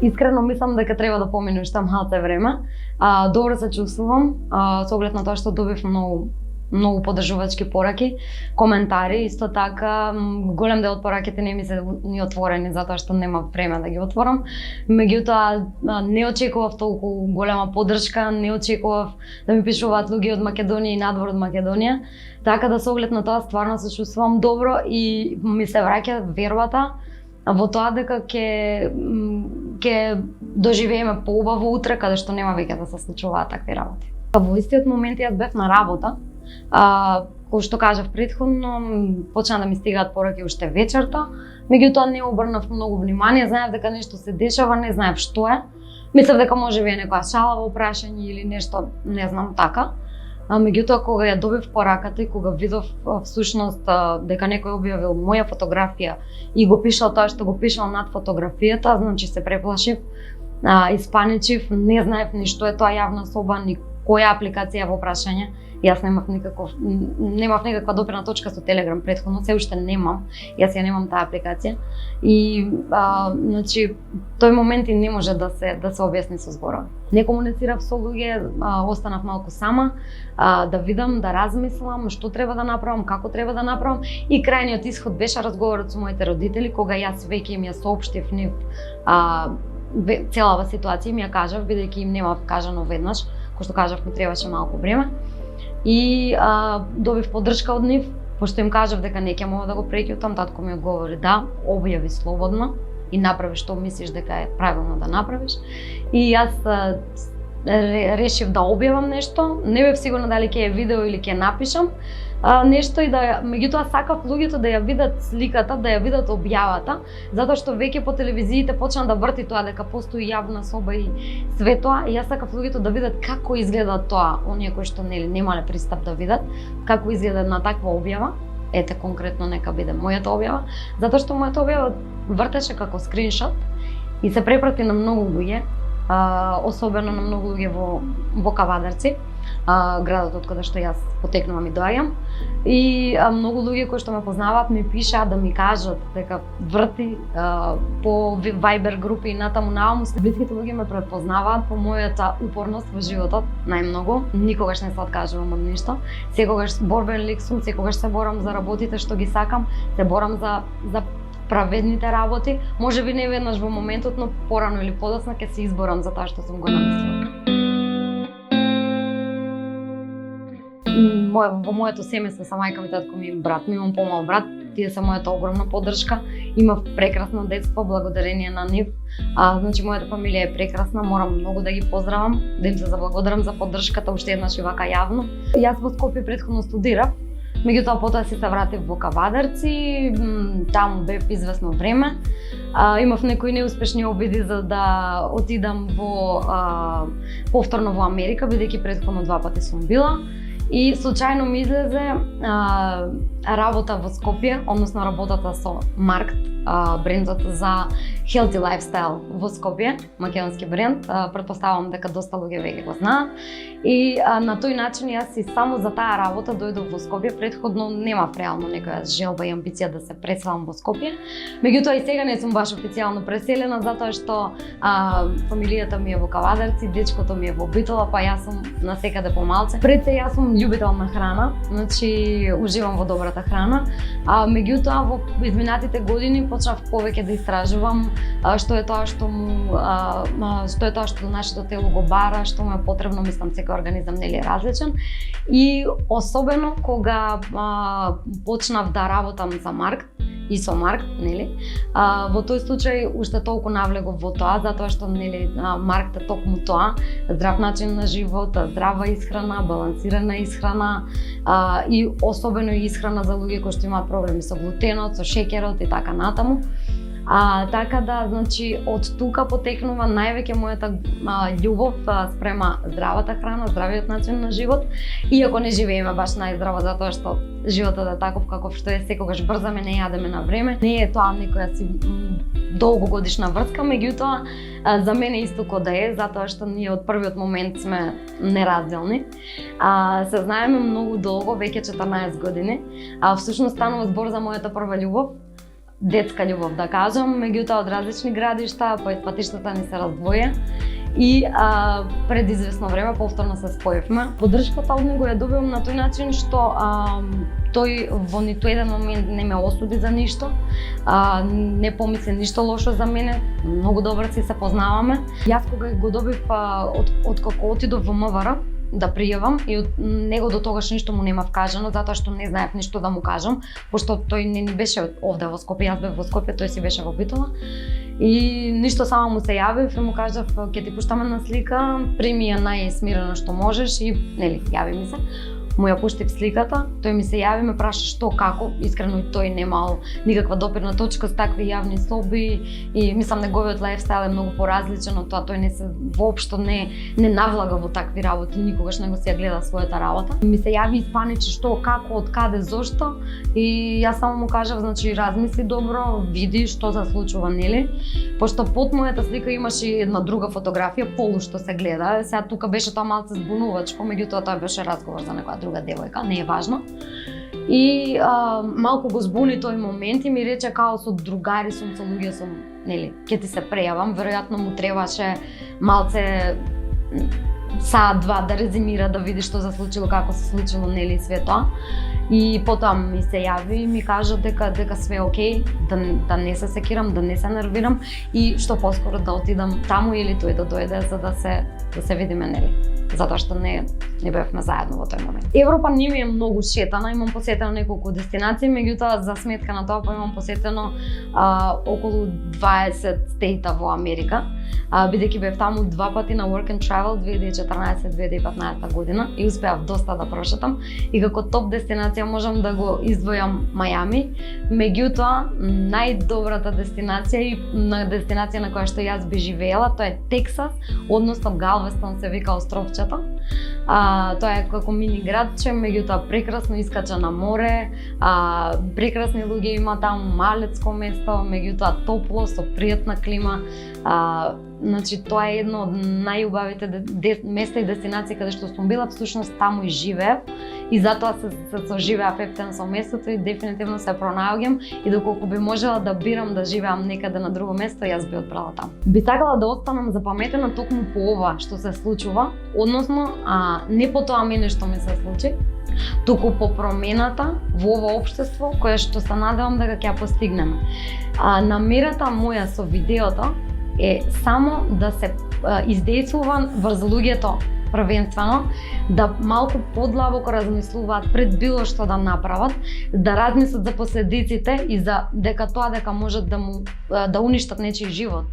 искрено мислам дека треба да помине уште малце време. Добро се чувствувам, со оглед на тоа што добив многу поддржувачки пораки, коментари, исто така голем дел од пораките не ми се ни отворени затоа што нема време да ги отворам. Меѓутоа не очекував толку голема поддршка, не очекував да ми пишуваат луѓе од Македонија и надвор од Македонија, така да со оглед на тоа стварно се чувствувам добро и ми се враќа вербата во тоа дека ќе доживееме поубаво утре каде што нема веќе да се случуваат такви работи. Во истиот момент јас бев на работа. Кој што кажав претходно, почна да ми стигаат пораки уште вечерта, меѓутоа не обрнав многу внимание, знаев дека нешто се дешава, не знаев што е. Мислев дека можеби е некоја шалаво прашање или нешто, не знам така. Меѓутоа кога ја добив пораката и кога видов всушност дека некој објавил моја фотографија и го пишал тоа што го пишал над фотографијата, значи се преплашив, испаничив, не знаев ни што е тоа јавна соба, ни која апликација во прашање. Јас немав никаква допирна точка со Телеграм претходно, се уште немам. Јас ја немам таа апликација. И значи тој момент и не може да се објасни со зборови. Не комуницирав со луѓе, останав малку сама, да видам, да размислам што треба да направам, како треба да направам, и крајниот исход беше разговорот со моите родители кога јас веќе им ја соопштив нив целава ситуација, им ја кажав бидејќи им немав кажано веднаш, кој што кажав ми требаше малку време. И добив поддршка од нив, пошто им кажав дека не ќе мога да го преќутам, татко ми одговори да, објави слободно и направи што мислиш дека е правилно да направиш. И јас решив да објавам нешто, не бев сигурна дали ќе ја видео или ќе напишам нешто и да, меѓутоа сакав луѓето да ја видат сликата, да ја видат објавата, затоа што веќе по телевизиите почна да врти тоа дека постои јавна соба и све тоа, и јас сакав луѓето да видат како изгледа тоа, оние кои што немале пристап да видат, како изгледа на таква објава. Ете конкретно нека биде мојата објава, затоа што мојата објава вртеше како скриншот и се препрати на многу луѓе, особено на многу луѓе во Кавадарци, градот од каде што јас потекнувам и доаѓам. И многу луѓе кои што ме познаваат ми пишаат да ми кажат дека врти по Viber групи и натаму нааму. Блиските луѓе ме препознаваат по мојата упорност во животот, најмногу. Никогаш не се откажувам од ништо. Секогаш борбен лик сум, секогаш се борам за работите што ги сакам, се борам за праведните работи. Можеби не веднаш во моментот, но порано или подоцна ќе се изборам за тоа што сум го намислила. Во моето семејство са мајка ми, татко ми и брат ми, имам помал брат, тие се мојата огромна поддршка. Имав прекрасно детство благодарение на нив. Значи мојата фамилија е прекрасна, морам многу да ги поздравам, да им се заблагодарам за поддршката уште еднаш и вака јавно. Јас во Скопје претходно студирав, меѓутоа потоа се вратив во Кавадарци, таму бев известно време. Имав некои неуспешни обиди за да отидам повторно во Америка, бидејќи претходно 2 пати сум била. И случајно ми излезе работа во Скопје, односно работата со Маркт, брендот за healthy lifestyle во Скопје, македонски бренд. Претпоставувам дека доста луѓе веќе го знаат. И на тој начин јас и само за таа работа дојдов во Скопје. Претходно немав реално некоја желба и амбиција да се преселам во Скопје. Меѓутоа и сега не сум баш официјално преселена затоа што фамилијата ми е во Кавадарци, дечкото ми е во Битола, па јас сум насекаде помалце. Пред се јас сум љубител на храна, значи уживам во добрата храна. Меѓутоа во изминатите години почнав повеќе да истражувам што е тоа што нашето тело го бара, што му е потребно, мислам секој организам нели е различен. И особено кога почнав да работам за Маркт и со Маркт, нели? Во тој случај уште толку навлегов во тоа, затоа што нели Маркт е токму тоа, здрав начин на живот, здрава исхрана, балансирана исхрана и особено исхрана за луѓе кои што имаат проблеми со глутенот, со шеќерот и така натаму. Така да, значи, од тука потекнува највеќе мојата љубов спрема здравата храна, здравиот начин на живот. Иако не живееме баш најздраво, затоа што животот е таков каков што е, секогаш брзаме, не јадеме на време. Не е тоа некоја си долгогодишна врска, меѓутоа за мене исто ко да е, затоа што ние од првиот момент сме неразделни. Се знаеме многу долго, веќе 14 години. Всушност станува збор за мојата прва љубов. детска љубов да кажам, меѓутоа од различни градишта, патиштата ни се раздвоја и пред известно време повторно се споивме. Поддршката од него ја добивам на тој начин што тој во ниту еден момент не ме осуди за ништо, не помисли ништо лошо за мене, многу добро си се познаваме. Јас кога го добив откако отидов во МВР да пријавам и од него до тогаш ништо му нема вкажано затоа што не знаев ништо да му кажам, пошто тој не ни беше овде во Скопје, јас бев во Скопје, тој си беше во Битола. И ништо само му се јавив и му кажав ќе ти пуштам една слика, прими ја најсмирено што можеш и нели јави ми се. Му ја пуштив сликата, тој ми се јави, ме праша што, како, искрено и тој немал никаква допирна точка с такви јавни соби и мислам неговиот лајфстайл е многу поразличен од тоа, тој не се воопшто не навлага во такви работи, никогаш не го си ја гледа својата работа. Ми се јави испаничи што, како, од каде, зошто и јас само му кажав, значи размисли добро, види што се случува, нели? Пошто под мојата слика имаше една друга фотографија, полу што се гледа, сега тука беше тоа малце збунувачко, меѓутоа тоа беше разговор за некоја друга девојка, не е важно. И малку го збуни тој момент и ми рече као со другари сум, со луѓе сум, нели, ќе ти се прејавам, веројатно му требаше малце саат-два да резимира, да види што се случило, како се случило, нели, све тоа. И потоа ми се јави и ми кажа дека све окей, да не се секирам, да не се нервирам и што поскоро да отидам таму или тој да дојде за да се видиме, нели, затоа што не бевме заедно во тој момент. Европа не ми е многу шетана, имам посетено неколку дестинации, меѓутоа за сметка на тоа имам посетено околу 20 стейта во Америка, бидејќи бев таму 2 пати на Work and Travel 2014-2015 година и успеав доста да прошетам и како топ дестинација можам да го издвојам Мајами, меѓутоа најдобрата дестинација и дестинација на која што јас би живеела, тоа е Тексас, односно Галвестон се вика островчето. Тоа е како мини градче, меѓутоа прекрасно искача на море, прекрасни луѓе има таму, малецко место, меѓутоа топло, со пријатна клима. Значи тоа е едно од најубавите места и дестинации каде што сум била, всушност таму и живеев и затоа се соживеав ептен со местото и дефинитивно се пронаоѓам и доколку би можела да бирам да живеам некаде на друго место, јас би одбрала таму. Би сакала да останам запаметена токму по ова што се случува, односно не по тоа мене што ми се случи, туку по промената во ова општество кое што се надевам дека ќе ја постигнеме. Намерата моја со видеото е само да се издействува врз луѓето првенствено, да малку подлабоко размислуваат пред било што да направат, да размислат за последиците и за дека тоа дека можат да уништат нечiji живот.